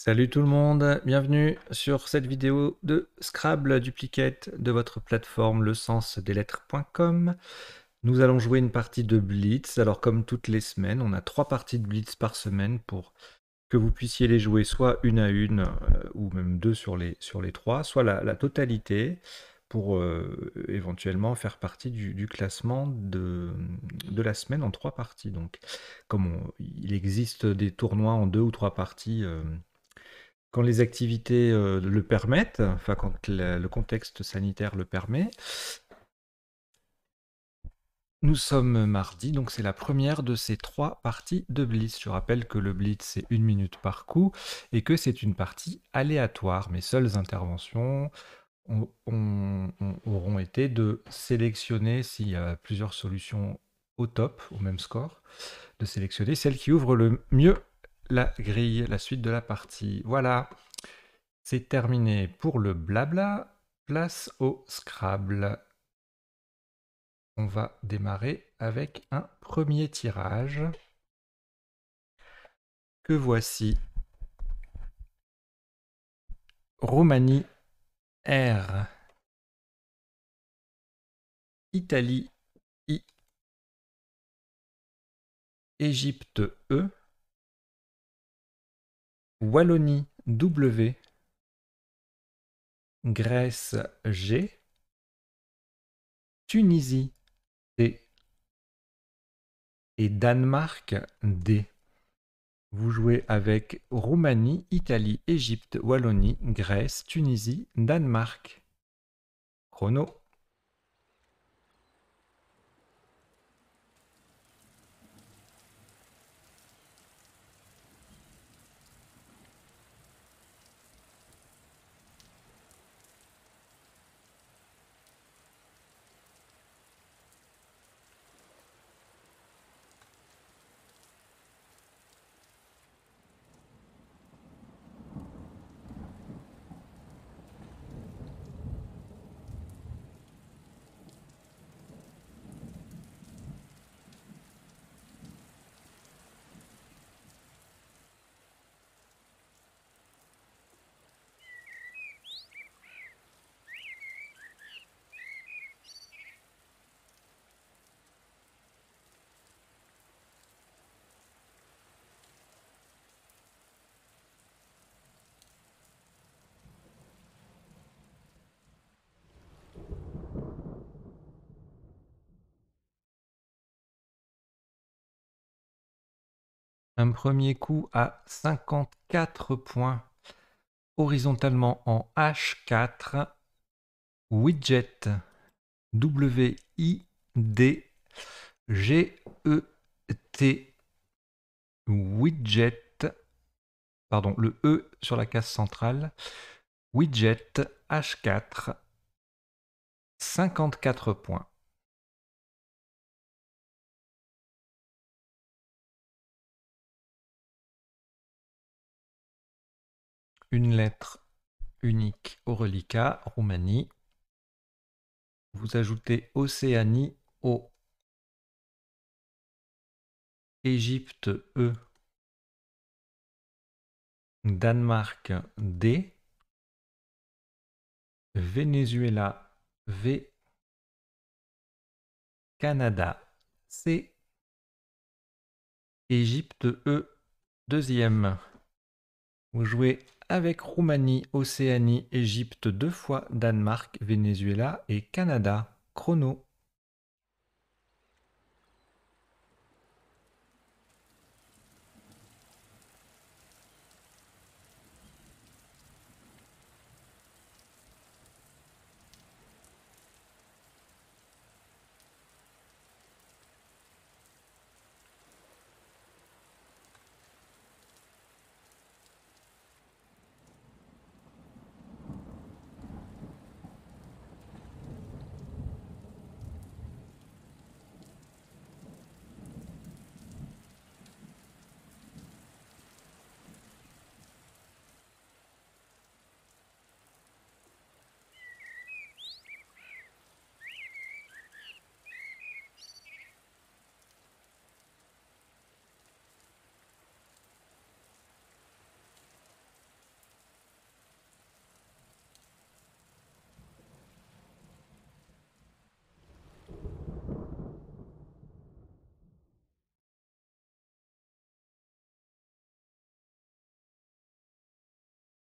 Salut tout le monde, bienvenue sur cette vidéo de Scrabble Duplicate de votre plateforme lesensdeslettres.com. Nous allons jouer une partie de Blitz. Alors comme toutes les semaines, on a 3 parties de Blitz par semaine pour que vous puissiez les jouer soit une à une, ou même 2 sur les 3, soit la totalité pour éventuellement faire partie du classement de la semaine en 3 parties. Donc comme il existe des tournois en 2 ou 3 parties, quand les activités le permettent, enfin quand le contexte sanitaire le permet. Nous sommes mardi, donc c'est la première de ces 3 parties de Blitz. Je rappelle que le Blitz c'est 1 minute par coup et que c'est une partie aléatoire. Mes seules interventions auront été de sélectionner, s'il y a plusieurs solutions au top, au même score, de sélectionner celle qui ouvre le mieux la grille, la suite de la partie. Voilà. C'est terminé pour le blabla, place au Scrabble. On va démarrer avec un premier tirage que voici. Roumanie R, Italie I, Égypte E, Wallonie W, Grèce G, Tunisie T et Danemark D. Vous jouez avec Roumanie, Italie, Égypte, Wallonie, Grèce, Tunisie, Danemark. Chrono. Un premier coup à 54 points. Horizontalement en H4. Widget. W-I-D-G-E-T. Widget. Pardon, le E sur la case centrale. Widget H4. 54 points. Une lettre unique au reliquat, Roumanie. Vous ajoutez Océanie O. Égypte E. Danemark D. Venezuela V. Canada C. Égypte E. Deuxième. Vous jouez avec Roumanie, Océanie, Égypte 2 fois, Danemark, Venezuela et Canada. Chrono.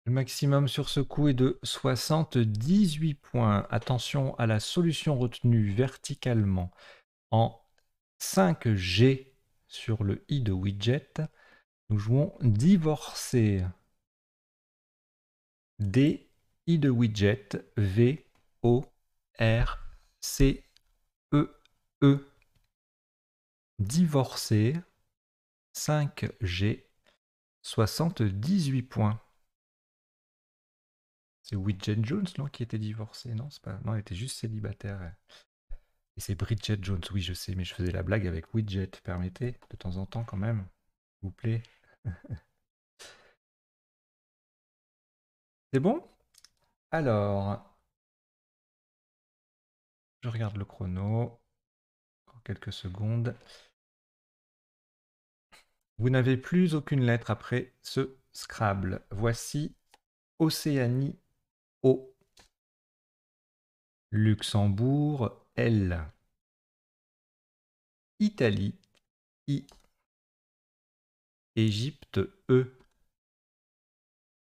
Le maximum sur ce coup est de 78 points. Attention à la solution retenue verticalement en 5G sur le i de widget. Nous jouons divorcer. D, i de widget, V, O, R, C, E, E. Divorcer. 5G. 78 points. C'est Bridget Jones, non, qui était divorcée, non, c'est pas... Non, elle était juste célibataire. Et c'est Bridget Jones, oui, je sais, mais je faisais la blague avec Widget. Permettez, de temps en temps, quand même, s'il vous plaît. C'est bon? Alors, je regarde le chrono. Encore quelques secondes. Vous n'avez plus aucune lettre après ce Scrabble. Voici Océanie O. Luxembourg L. Italie I. Égypte E.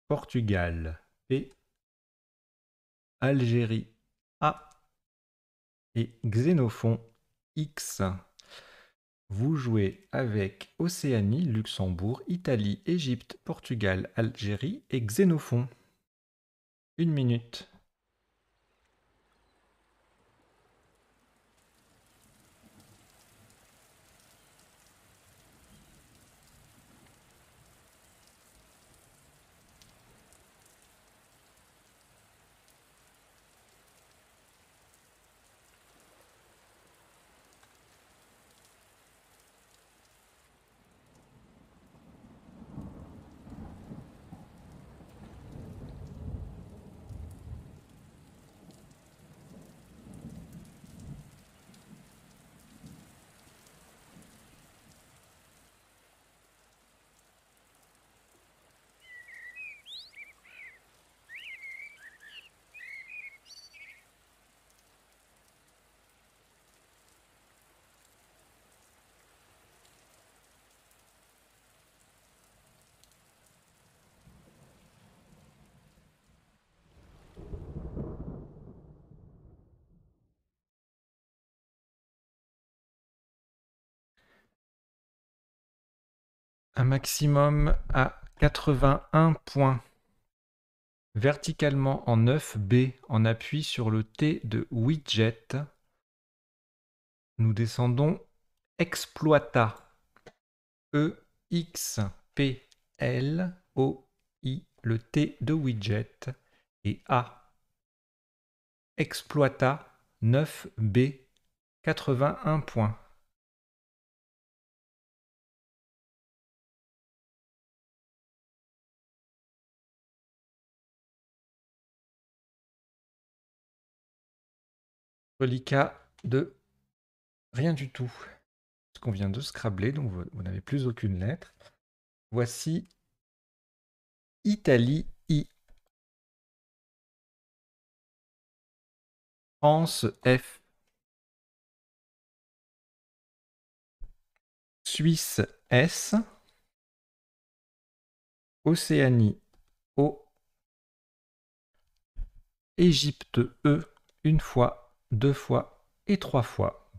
Portugal P. Algérie A. Et Xénophon X. Vous jouez avec Océanie, Luxembourg, Italie, Égypte, Portugal, Algérie et Xénophon. 1 minute. un maximum à 81 points. Verticalement en 9B, en appui sur le T de widget, nous descendons exploita. E-X-P-L-O-I, le T de widget, et A. Exploita 9B, 81 points. Reliquat de rien du tout. Ce qu'on vient de scrabler, donc vous n'avez plus aucune lettre. Voici Italie I. France F. Suisse S. Océanie O. Égypte E. Une fois, deux fois et trois fois.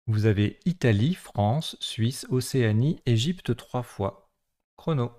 Vous avez Italie, France, Suisse, Océanie, Égypte 3 fois. Chrono.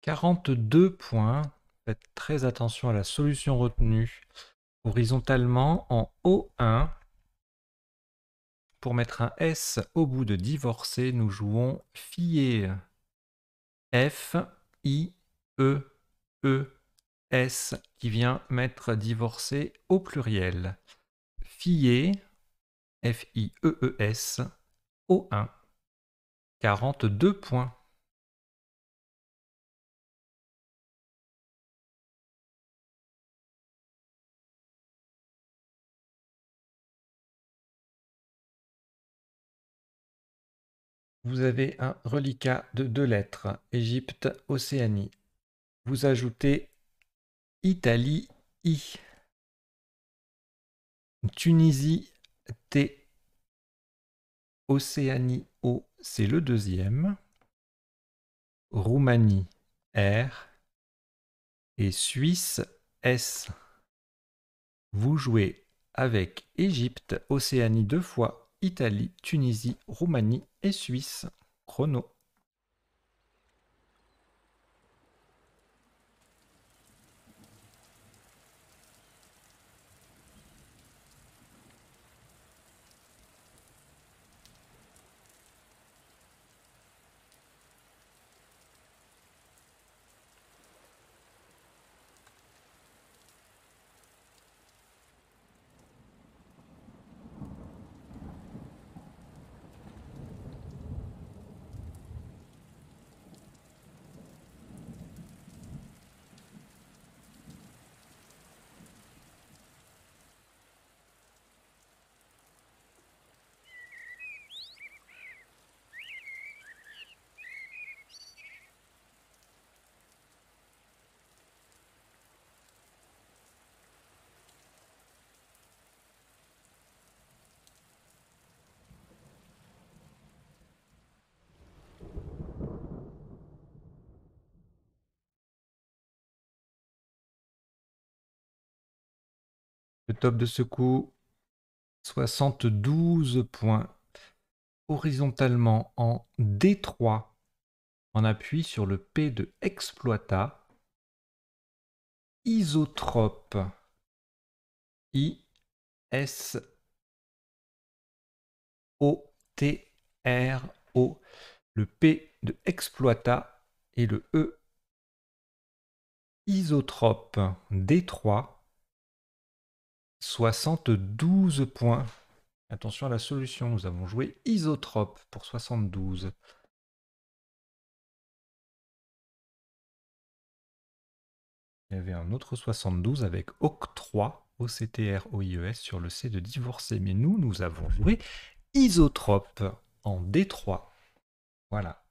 « 42 points. Faites très attention à la solution retenue. Horizontalement, en O1, pour mettre un S au bout de divorcé, nous jouons fier. F, I, E, E, S, qui vient mettre divorcé au pluriel. Fier, F-I-E-E-S, O1. 42 points. Vous avez un reliquat de 2 lettres, Égypte, Océanie. Vous ajoutez Italie, I. Tunisie, T. Océanie, O, c'est le deuxième. Roumanie, R. Et Suisse, S. Vous jouez avec Égypte, Océanie 2 fois, Italie, Tunisie, Roumanie et Suisse. Chrono. Le top de ce coup, 72 points. Horizontalement en D3, on appuie sur le P de exploita. isotrope. I-S-O-T-R-O. Le P de exploita et le E. Isotrope. D3. 72 points. Attention à la solution, nous avons joué isotrope pour 72. Il y avait un autre 72 avec octroi, O-C-T-R-O-I-E-S, sur le C de divorcé. Mais nous avons joué isotrope en D3. Voilà.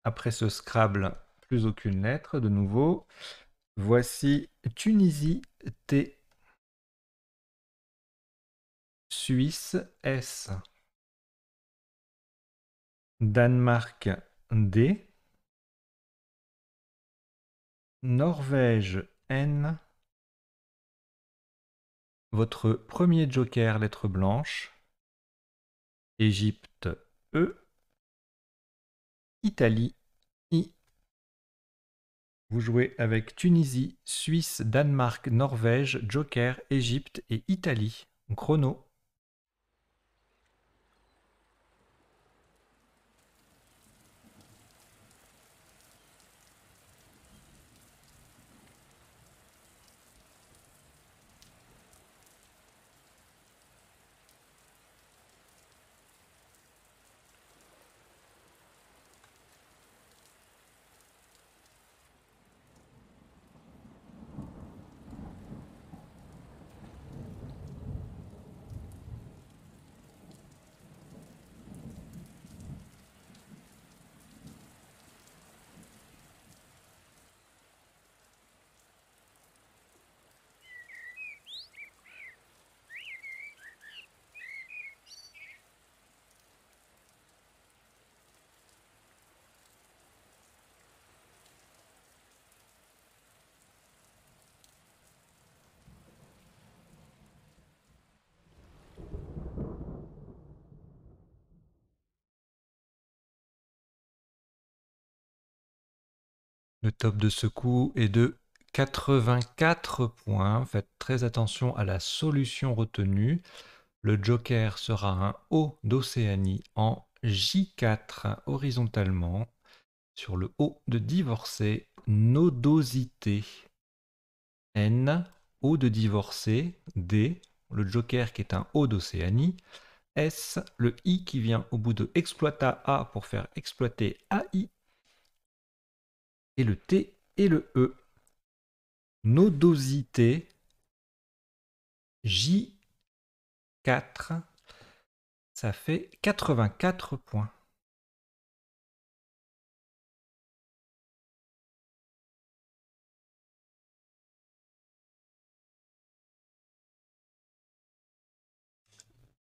Après ce Scrabble, plus aucune lettre de nouveau. Voici Tunisie T, Suisse S, Danemark D, Norvège N, votre premier joker lettre blanche, Égypte E, Italie I. Vous jouez avec Tunisie, Suisse, Danemark, Norvège, joker, Égypte et Italie. Chrono. Le top de ce coup est de 84 points. Faites très attention à la solution retenue. Le joker sera un O d'Océanie en J4 horizontalement sur le O de divorcé, nodosité. N, O de divorcé, D, le joker qui est un O d'Océanie, S, le I qui vient au bout de exploita A pour faire exploiter AI, et le T et le E. Nodosité, J4, ça fait 84 points.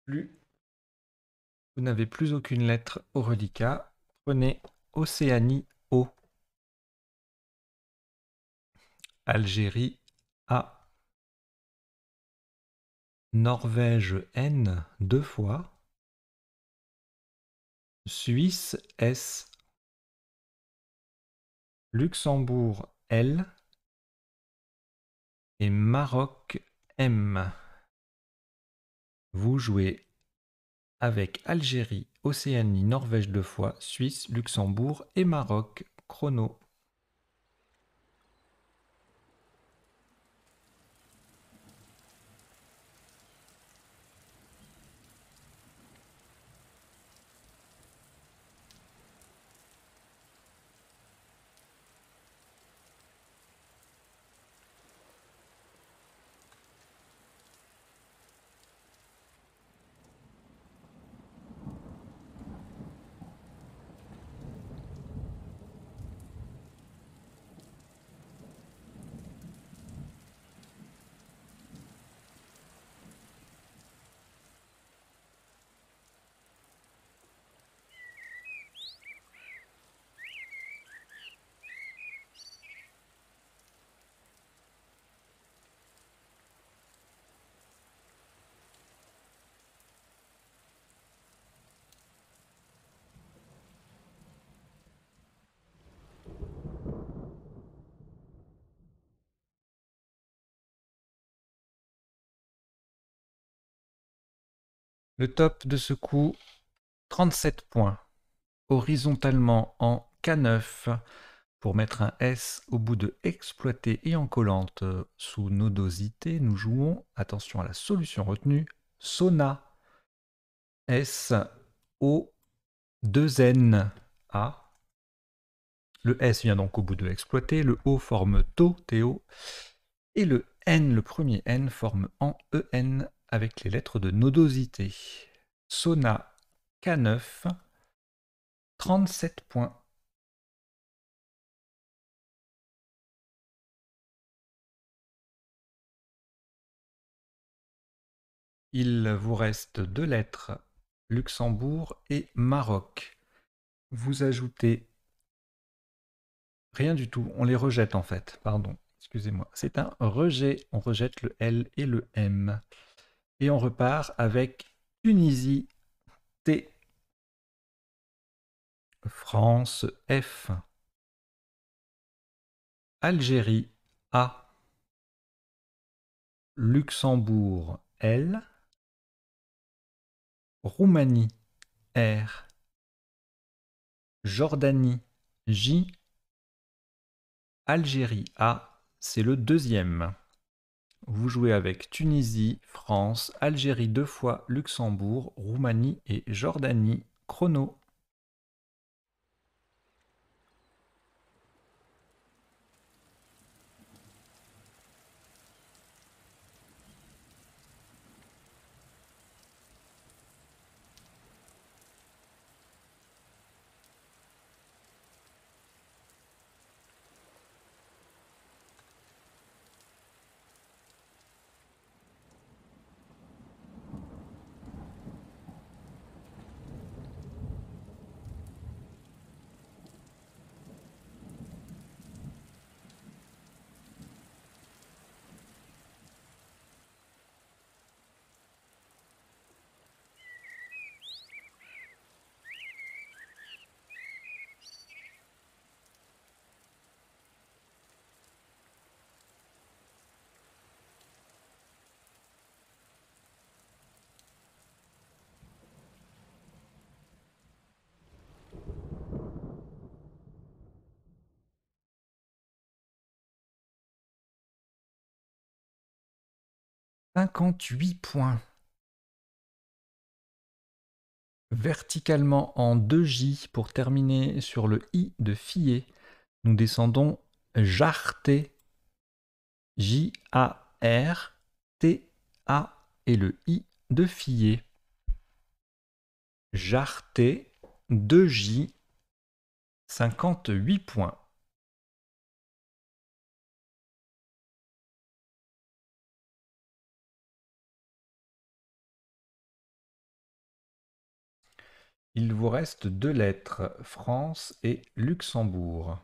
Plus, vous n'avez plus aucune lettre au reliquat. Prenez Océanie O, Algérie A, Norvège N 2 fois, Suisse S, Luxembourg L et Maroc M. Vous jouez avec Algérie, Océanie, Norvège 2 fois, Suisse, Luxembourg et Maroc. Chrono. Le top de ce coup, 37 points. Horizontalement en K9 pour mettre un S au bout de exploité et en collante sous nodosité, nous jouons, attention à la solution retenue, Sona. S O 2 N A. Le S vient donc au bout de exploité, le O forme TO, TO, et le N, le premier N, forme en EN avec les lettres de nodosité. Sona K9, 37 points. Il vous reste 2 lettres, Luxembourg et Maroc. Vous ajoutez rien du tout, on les rejette en fait, pardon, excusez-moi. C'est un rejet, on rejette le L et le M. Et on repart avec Tunisie, T, France, F, Algérie, A, Luxembourg, L, Roumanie, R, Jordanie, J, Algérie, A, c'est le deuxième. Vous jouez avec Tunisie, France, Algérie 2 fois, Luxembourg, Roumanie et Jordanie. Chrono. « 58 points. Verticalement en 2J pour terminer sur le I de Fillet. Nous descendons Jarté, J-A-R-T-A et le I de Fillet. Jarté, 2J, 58 points. Il vous reste 2 lettres, France et Luxembourg.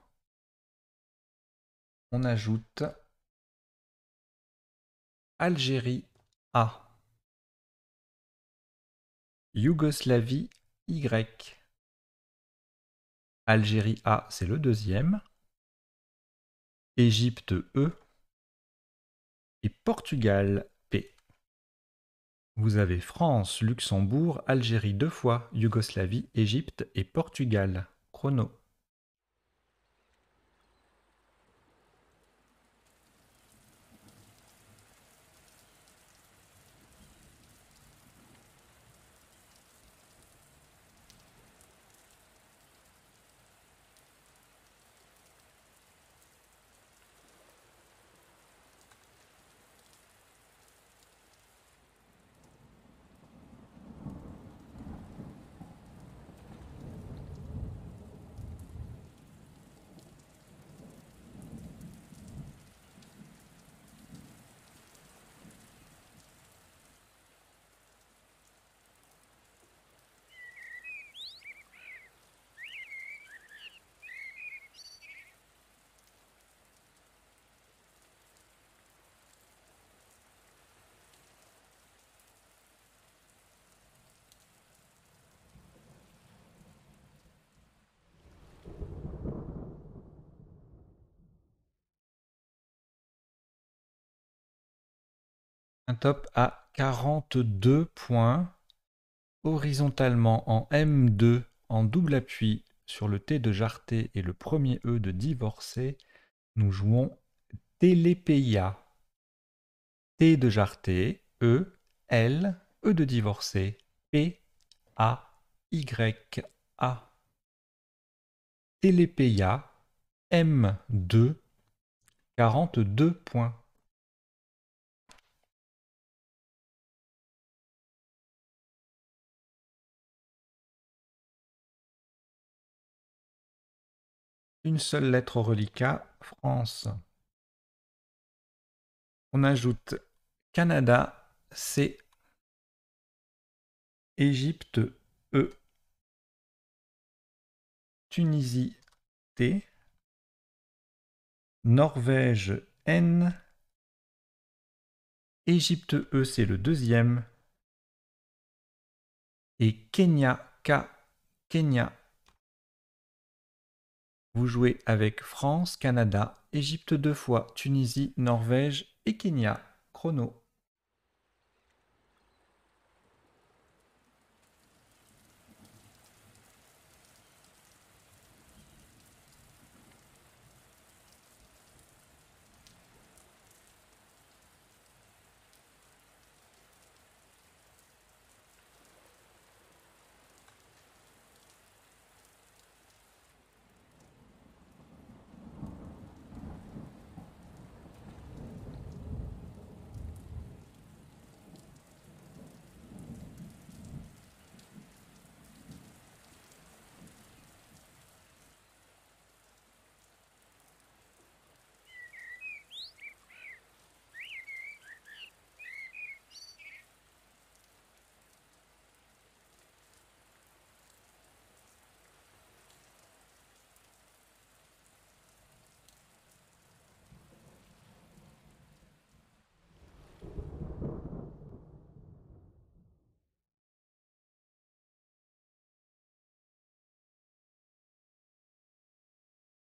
On ajoute Algérie A, Yougoslavie Y. Algérie A, c'est le deuxième. Égypte E et Portugal P. Vous avez France, Luxembourg, Algérie 2 fois, Yougoslavie, Égypte et Portugal. Chrono. Un top à 42 points. Horizontalement en M2, en double appui sur le T de Jarté et le premier E de divorcé, nous jouons Télépeia. T de Jarté, E, L, E de divorcé, P, A, Y, A. Télépeia, M2, 42 points. Une seule lettre au reliquat, France. On ajoute Canada, C, Égypte, E, Tunisie, T, Norvège, N, Égypte, E, c'est le deuxième, et Kenya, K, Kenya. Vous jouez avec France, Canada, Égypte 2 fois, Tunisie, Norvège et Kenya. Chrono.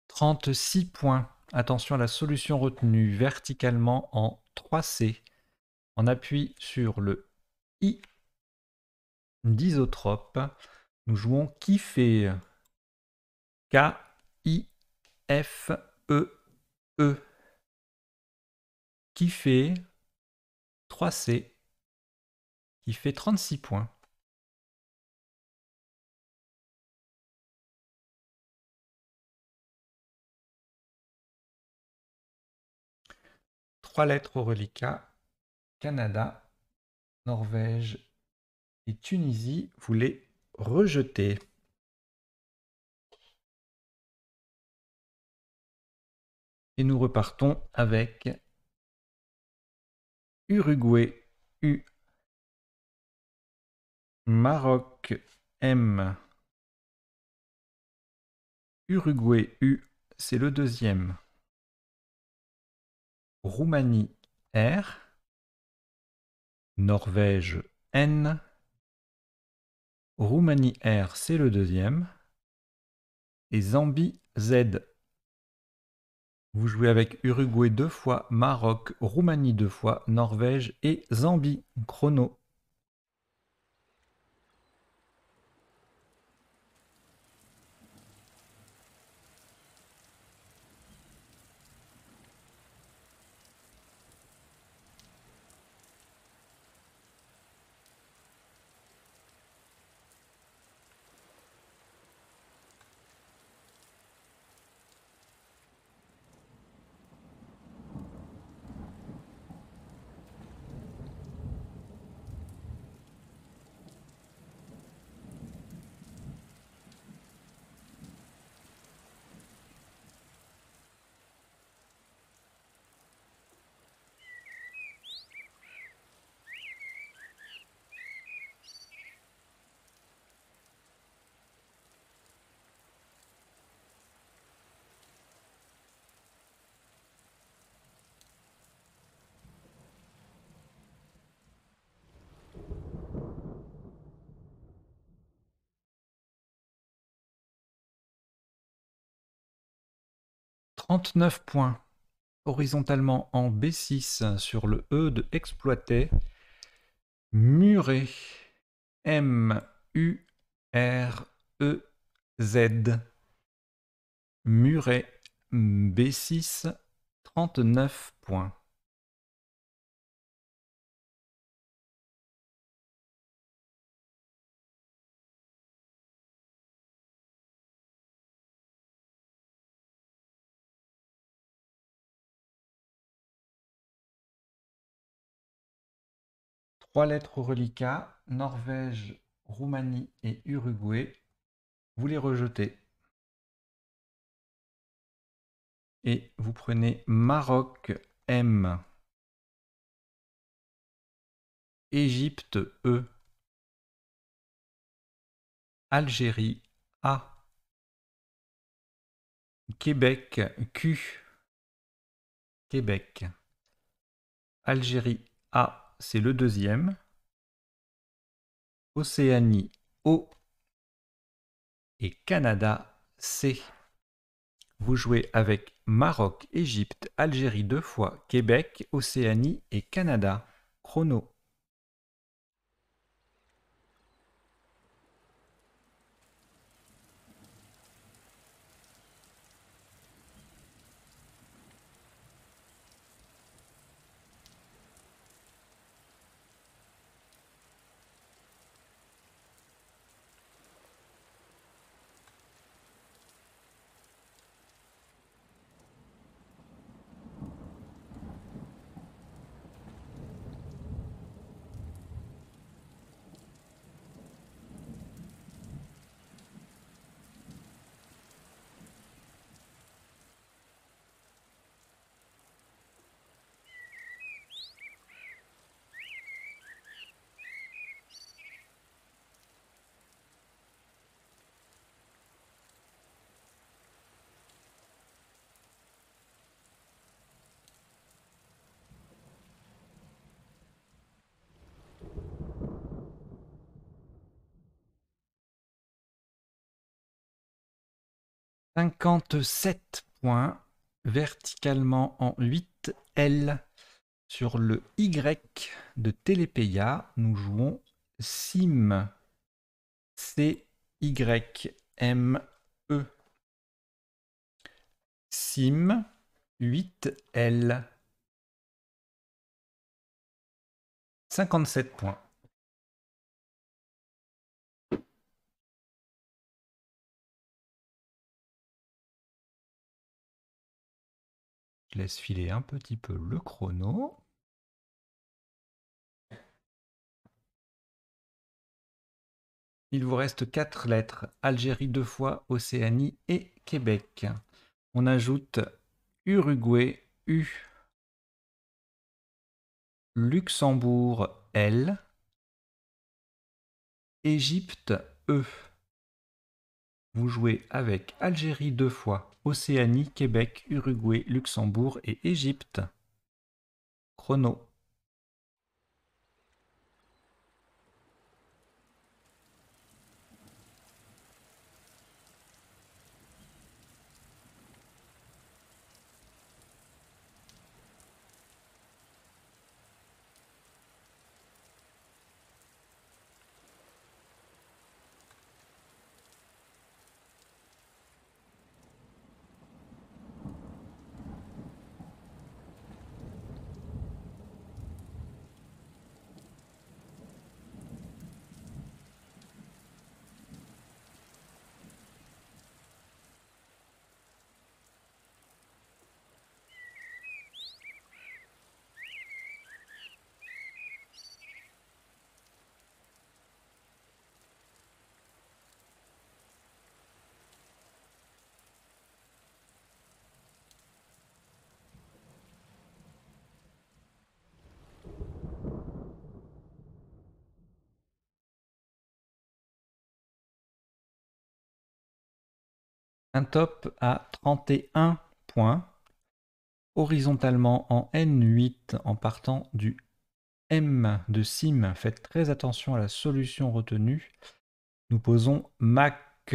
« 36 points. Attention à la solution retenue verticalement en 3C. On appuie sur le I d'isotrope. Nous jouons kiffer. K-I-F-E-E. Kiffer. 3C. Qui fait 36 points. Trois lettres au reliquat. Canada, Norvège et Tunisie, vous les rejetez. Et nous repartons avec Uruguay, U, Maroc, M. Uruguay, U, c'est le deuxième. Roumanie, R. Norvège, N. Roumanie, R, c'est le deuxième. Et Zambie, Z. Vous jouez avec Uruguay 2 fois, Maroc, Roumanie 2 fois, Norvège et Zambie. Chrono. « 39 points. Horizontalement en B6 sur le E de exploiter. Muret. M-U-R-E-Z. Muret, B6, 39 points. Trois lettres reliquats, Norvège, Roumanie et Uruguay. Vous les rejetez. Et vous prenez Maroc, M. Égypte, E. Algérie, A. Québec, Q. Québec. Algérie, A, c'est le deuxième. Océanie, O. Et Canada, C. Vous jouez avec Maroc, Égypte, Algérie 2 fois, Québec, Océanie et Canada. Chrono. « 57 points, verticalement en 8 L. Sur le Y de Télépeia, nous jouons Sim. C-Y-M-E. Sim, 8 L. 57 points. Je laisse filer un petit peu le chrono. Il vous reste 4 lettres. Algérie 2 fois, Océanie et Québec. On ajoute Uruguay, U. Luxembourg, L. Égypte, E. Vous jouez avec Algérie 2 fois, Océanie, Québec, Uruguay, Luxembourg et Égypte. Chrono. Un top à 31 points, horizontalement en N8 en partant du M de Sim. Faites très attention à la solution retenue. Nous posons Mac.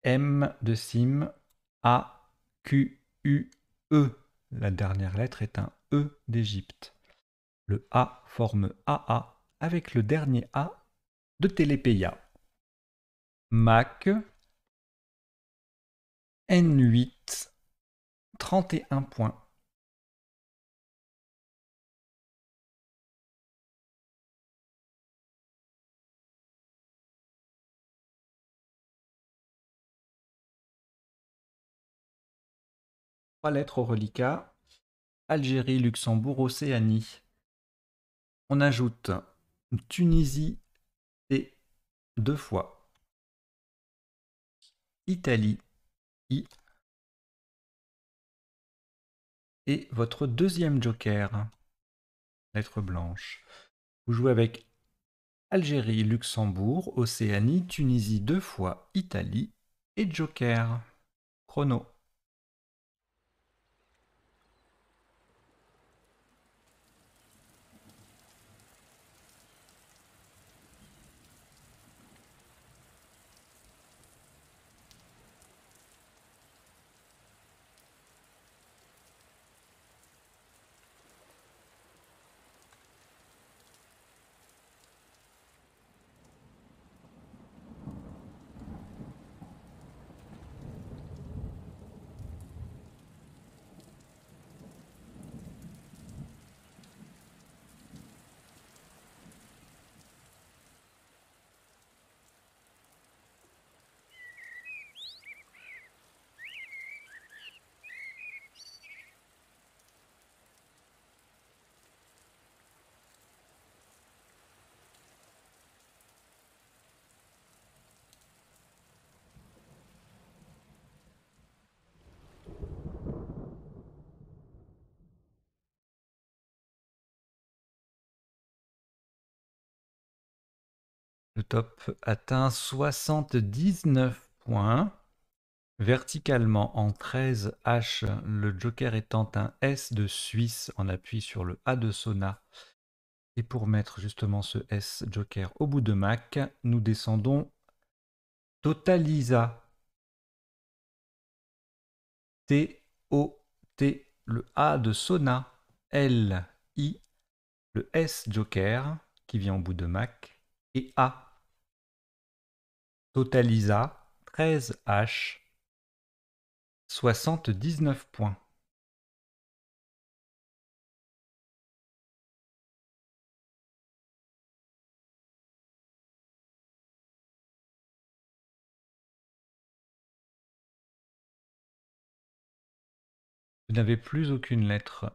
M de Sim, A, Q, U, E. La dernière lettre est un E d'Égypte. Le A forme AA avec le dernier A de Télépeya. Mac N8 31 points. Trois lettres au reliquat. Algérie, Luxembourg, Océanie. On ajoute Tunisie T 2 fois. Italie I. Et votre deuxième joker, lettre blanche. Vous jouez avec Algérie, Luxembourg, Océanie, Tunisie 2 fois, Italie et joker. Chrono. Le top atteint 79 points. Verticalement en 13 H, le joker étant un S de Suisse en appui sur le A de Sona. Et pour mettre justement ce S joker au bout de Mac, nous descendons Totalisa. T-O-T, le A de Sona. L-I, le S joker qui vient au bout de Mac. Et A. Totalisa, 13 H, 79 points. Vous n'avez plus aucune lettre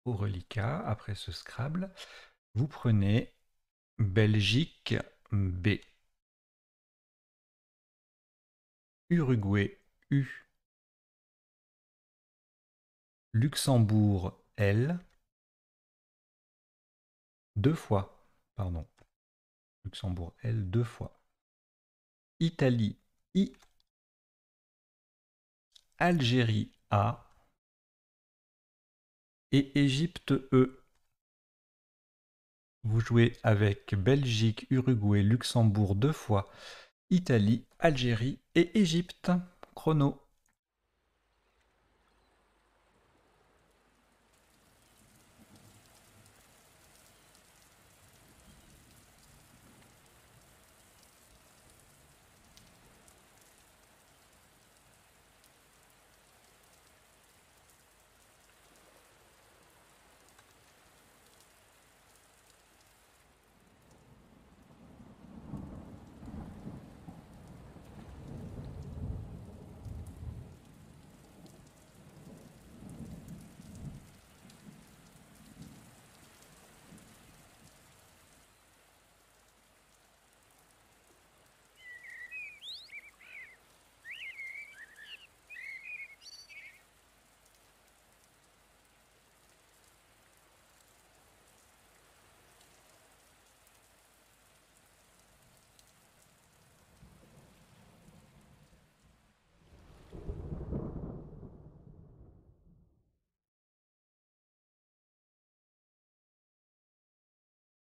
au reliquat après ce Scrabble. Vous prenez Belgique B, Uruguay U, Luxembourg L, deux fois, pardon, Luxembourg L deux fois, Italie I, Algérie A et Égypte E. Vous jouez avec Belgique, Uruguay, Luxembourg deux fois, Italie, Algérie et Égypte. Chrono.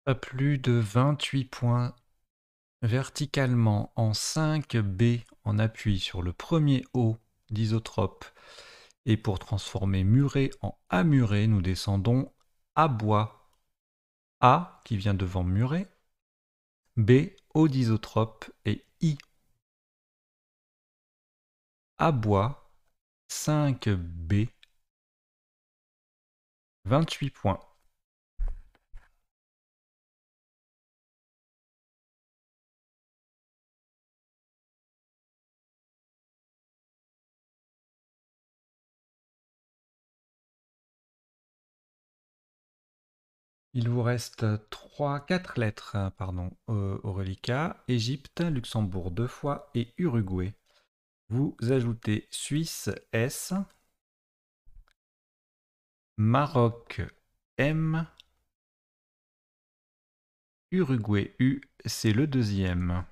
Pas plus de 28 points verticalement en 5 B en appui sur le premier O d'isotrope. Et pour transformer muret en amuré, nous descendons à bois. A qui vient devant muret, B, eau d'isotrope et I. Abois, 5B, 28 points. Il vous reste 4 lettres, pardon, au reliquat. Égypte, Luxembourg 2 fois et Uruguay. Vous ajoutez Suisse S, Maroc M, Uruguay U, c'est le deuxième.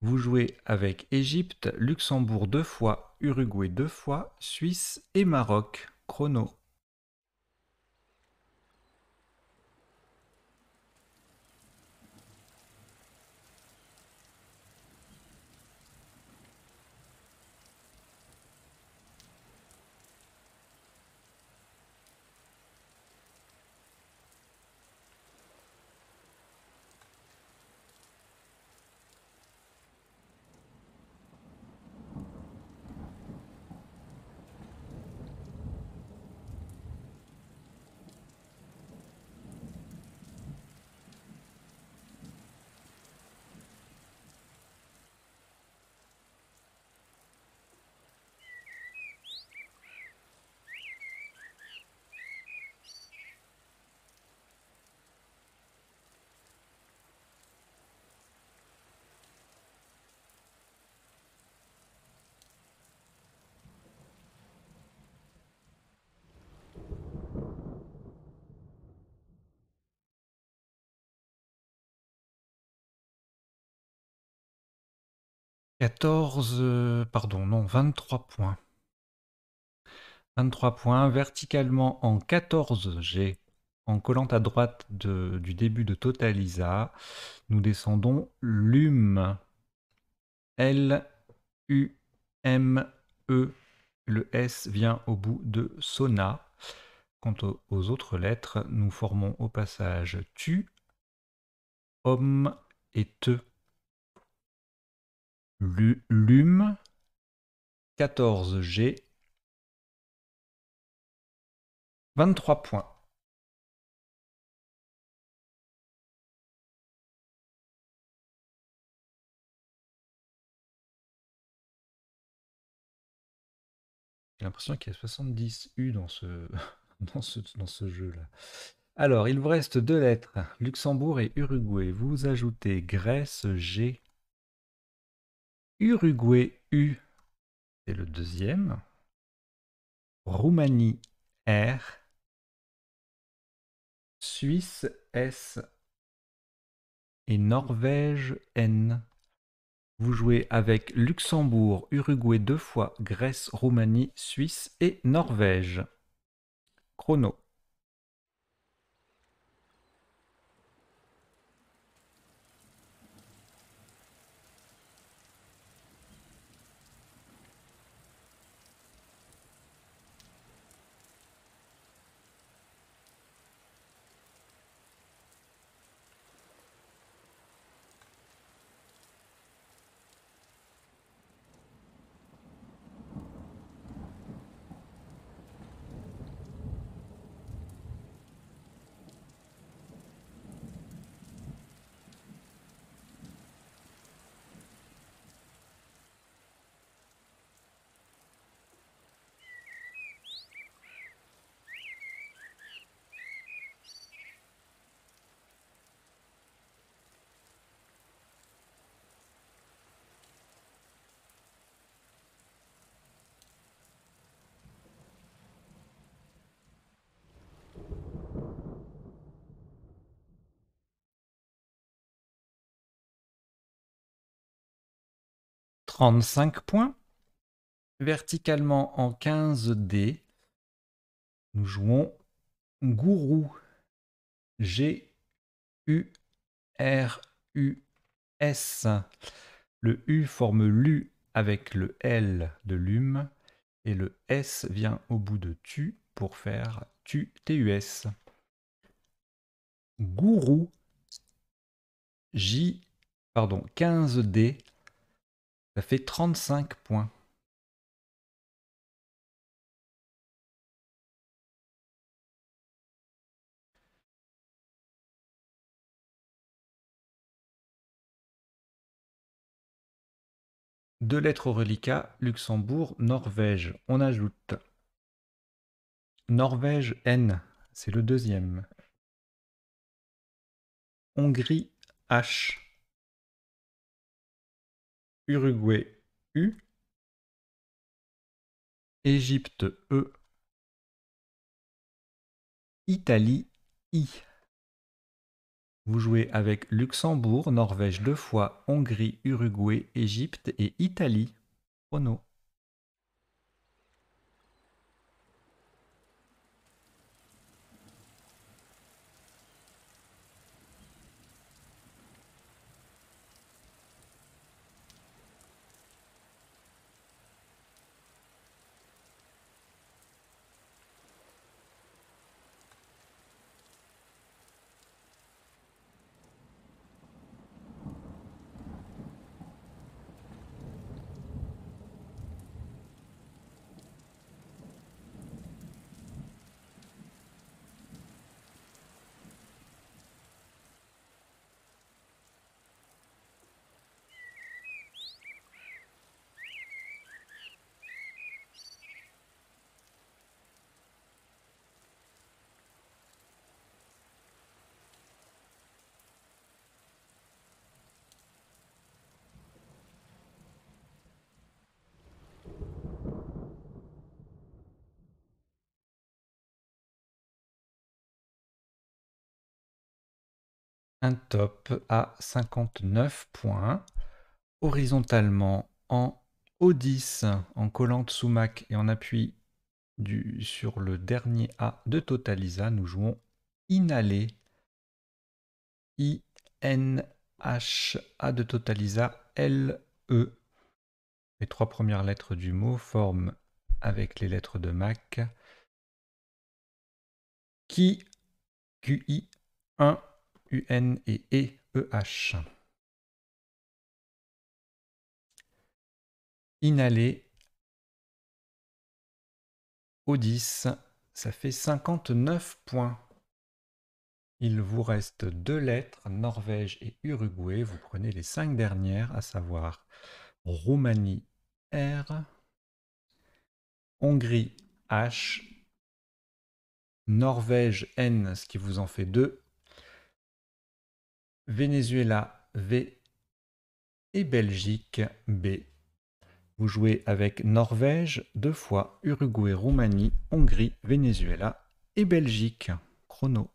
Vous jouez avec Égypte, Luxembourg 2 fois, Uruguay 2 fois, Suisse et Maroc. Chrono. Pardon, non, 23 points. 23 points, verticalement en 14G, en collant à droite du début de Totalisa, nous descendons LUM, L-U-M-E, le S vient au bout de Sona. Quant aux autres lettres, nous formons au passage TU, homme et te. LUM, 14G, 23 points. J'ai l'impression qu'il y a 70 U dans ce, dans ce jeu-là. Alors, il vous reste 2 lettres, Luxembourg et Uruguay. Vous ajoutez Grèce G, Uruguay U, c'est le deuxième, Roumanie R, Suisse S et Norvège N. Vous jouez avec Luxembourg, Uruguay 2 fois, Grèce, Roumanie, Suisse et Norvège. Chrono. « 35 points. Verticalement en 15D, nous jouons Gourou. G-U-R-U-S. Le U forme l'U avec le L de LUM et le S vient au bout de TU pour faire TUS. Gourou, 15D, ça fait 35 points. Deux lettres au reliquat, Luxembourg, Norvège. On ajoute Norvège N, c'est le deuxième. Hongrie H. Uruguay U. Égypte E. Italie I. Vous jouez avec Luxembourg, Norvège 2 fois, Hongrie, Uruguay, Égypte et Italie. Chrono. Un top à 59 points. Horizontalement en O10, en collant Tsumak et en appui sur le dernier A de Totalisa, nous jouons Inhaler. I-N-H-A de Totalisa, L-E. Les trois premières lettres du mot forment avec les lettres de Mac Qui, Q-I, 1, U-N et E-E-H. Inhaler, O10, ça fait 59 points. Il vous reste deux lettres, Norvège et Uruguay. Vous prenez les 5 dernières, à savoir Roumanie, R, Hongrie, H, Norvège, N, ce qui vous en fait 2, Venezuela, V, et Belgique, B. Vous jouez avec Norvège 2 fois, Uruguay, Roumanie, Hongrie, Venezuela et Belgique. Chrono.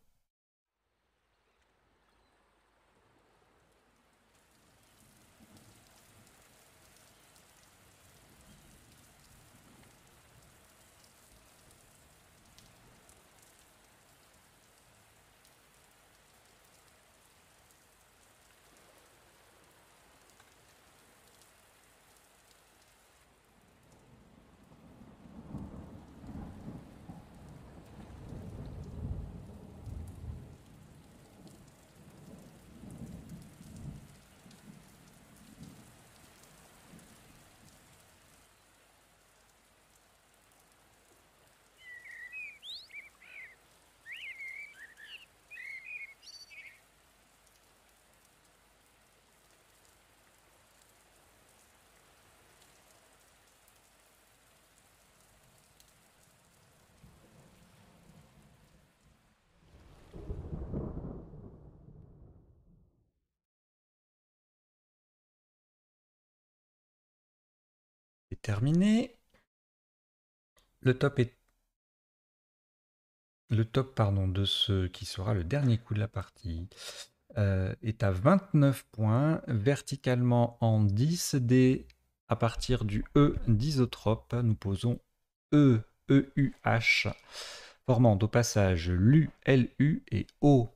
C'est terminé. Le top de ce qui sera le dernier coup de la partie est à 29 points, verticalement en 10D à partir du E d'isotrope. Nous posons E, E-U-H, formant au passage LU, L-U et O,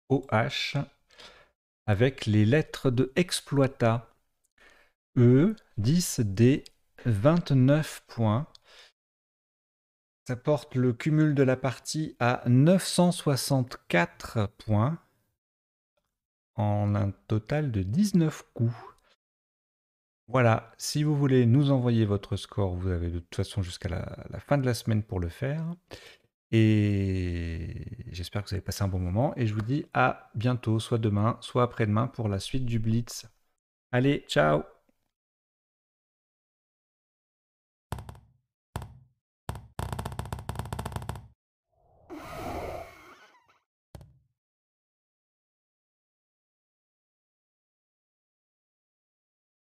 O-H, avec les lettres de Exploita. E, 10D, 29 points. Ça porte le cumul de la partie à 964 points en un total de 19 coups. Voilà, si vous voulez nous envoyer votre score, vous avez de toute façon jusqu'à la fin de la semaine pour le faire. Et j'espère que vous avez passé un bon moment. Et je vous dis à bientôt, soit demain, soit après-demain pour la suite du Blitz. Allez, ciao!